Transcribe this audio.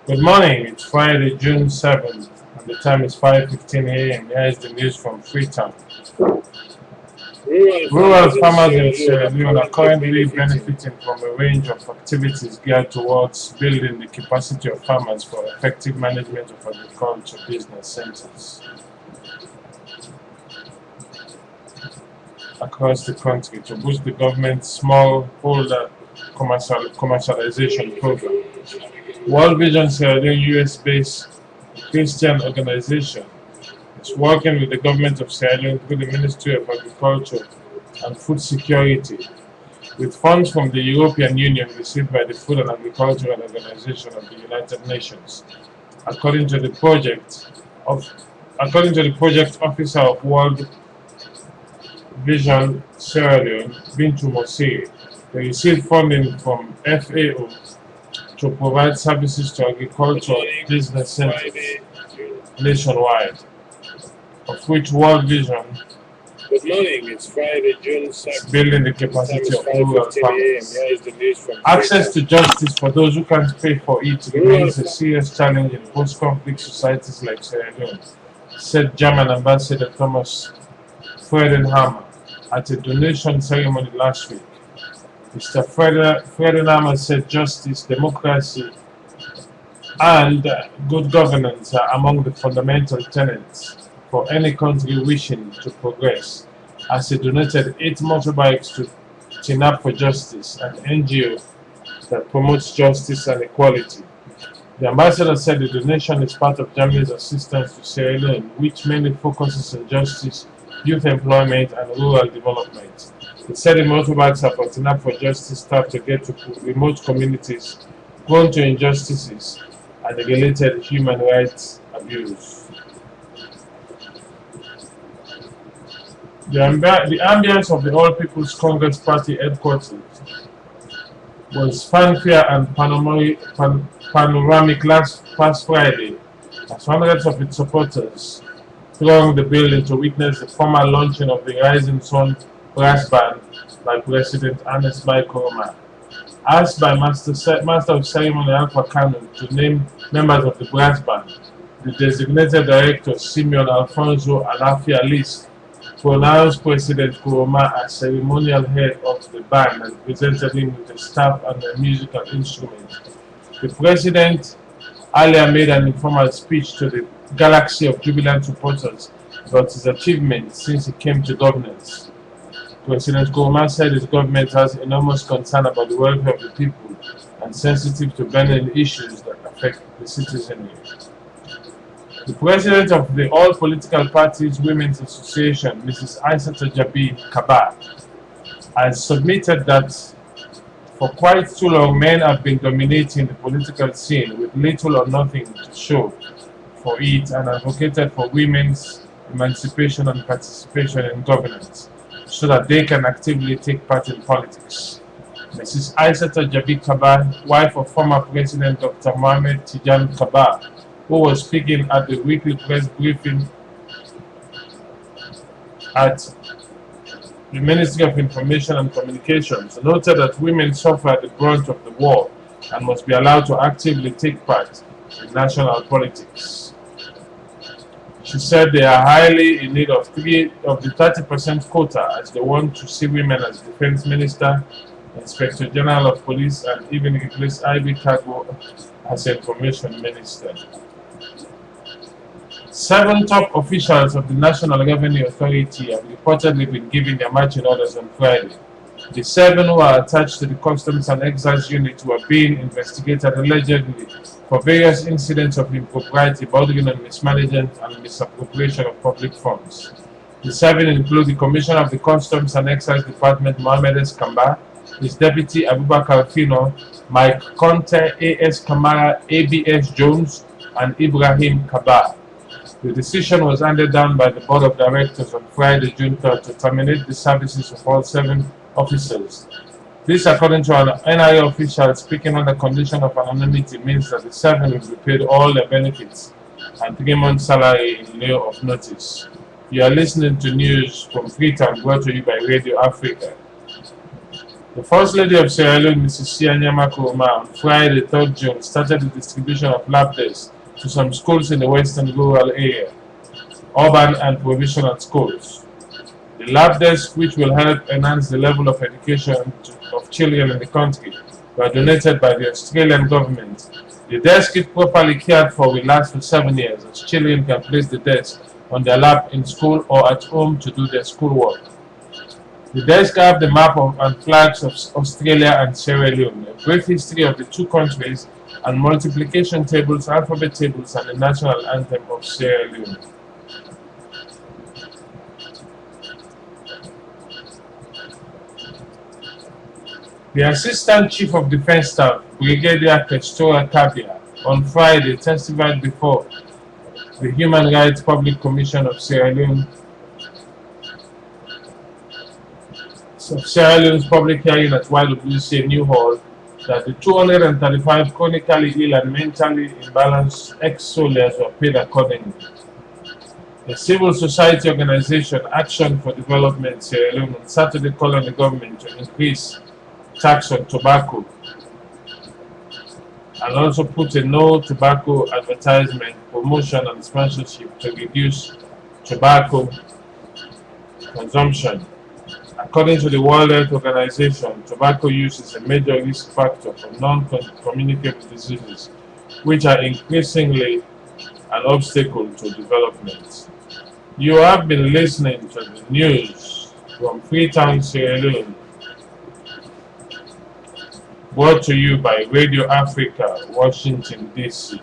Good morning, it's Friday, June 7th, and the time is 5:15 a.m. Here is the news from Freetown. Rural farmers in Sierra Leone are currently benefiting from a range of activities geared towards building the capacity of farmers for effective management of agriculture business centers across the country to boost the government's smallholder commercialization program. World Vision Sierra Leone US-based Christian organization is working with the government of Sierra Leone through the Ministry of Agriculture and Food Security, with funds from the European Union received by the Food and Agricultural Organization of the United Nations. According to the project officer of World Vision Sierra Leone, Bintu Mosiri, they received funding from FAO to provide services to agricultural business centers nationwide, of which World Vision Good morning, it's Friday, June 2nd. is building the capacity of rural 5:15 farmers. Here is the news from Access to justice for those who can't pay for it remains a Rural serious challenge in post-conflict societies like Sierra Leone, said German Ambassador Thomas Friedenhammer at a donation ceremony last week. Mr. Friedenhammer said justice, democracy, and good governance are among the fundamental tenets for any country wishing to progress, as he donated 8 motorbikes to Tinap for Justice, an NGO that promotes justice and equality. The ambassador said the donation is part of Germany's assistance to Sierra Leone, which mainly focuses on justice, youth employment, and rural development. He said the motorbikes are for Tinap for Justice staff to get to remote communities prone to injustices and related human rights abuse. The ambience of the All People's Congress Party headquarters was fanfare and panoramic past Friday, as hundreds of its supporters thronged the building to witness the formal launching of the Rising Sun brass band by President Ernest Bai Koroma. Asked by Master of Ceremony Alpha Kanu to name members of the brass band, the designated director Simeon Alfonso Alafia List pronounced President Koroma as ceremonial head of the band and presented him with a staff and a musical instrument. The president earlier made an informal speech to the galaxy of jubilant supporters about his achievements since he came to governance. President Koroma said his government has enormous concern about the welfare of the people and sensitive to burning issues that affect the citizenry. The president of the All Political Parties Women's Association, Mrs. Aissata Jabi Kaba, has submitted that for quite too long men have been dominating the political scene with little or nothing to show for it, and advocated for women's emancipation and participation in governance so that they can actively take part in politics. Mrs. Aissata Jabi Kaba, wife of former President Dr. Mohamed Tijan Kaba, who was speaking at the weekly press briefing at the Ministry of Information and Communications, noted that women suffer at the brunt of the war and must be allowed to actively take part in national politics. She said they are highly in need of the 30% quota, as they want to see women as Defense Minister, Inspector General of Police, and even replace Ivy Cargo as Information Minister. 7 top officials of the National Revenue Authority have reportedly been given their marching orders on Friday. The 7 who are attached to the Customs and Excise Unit were being investigated allegedly for various incidents of impropriety bordering on mismanagement and misappropriation of public funds. The 7 include the Commissioner of the Customs and Excise Department, Mohamed S. Kamba, his Deputy Abubakar Fino, Mike Conte, A.S. Kamara, A.B.S. Jones, and Ibrahim Kaba. The decision was handed down by the Board of Directors on Friday, June 3rd, to terminate the services of all 7 officers. This, according to an NIA official speaking on the condition of anonymity, means that the 7 will be paid all their benefits and 3 months' salary in lieu of notice. You are listening to news from Freetown, brought to you by Radio Africa. The First Lady of Sierra Leone, Mrs. Sianyama Kuruma, on Friday, 3rd June, started the distribution of lab tests to some schools in the western rural area, urban and provincial schools. The lab desks, which will help enhance the level of education of children in the country, were donated by the Australian government. The desk, if properly cared for, will last for 7 years, as children can place the desk on their lap in school or at home to do their schoolwork. The desk have the map and flags of Australia and Sierra Leone, a brief history of the two countries, and multiplication tables, alphabet tables, and the national anthem of Sierra Leone. The Assistant Chief of Defense Staff, Brigadier Kestora Kabia, on Friday testified before the Human Rights Public Commission of Sierra Leone's public hearing at YWCA New Hall that the 235 chronically ill and mentally imbalanced ex-soldiers were paid accordingly. A civil society organization, Action for Development Sierra Leone, on Saturday called on the government to increase tax on tobacco and also put a no tobacco advertisement, promotion, and sponsorship to reduce tobacco consumption. According to the World Health Organization, tobacco use is a major risk factor for non-communicable diseases, which are increasingly an obstacle to development. You have been listening to the news from Freetown, Sierra Leone, brought to you by Radio Africa, Washington, D.C.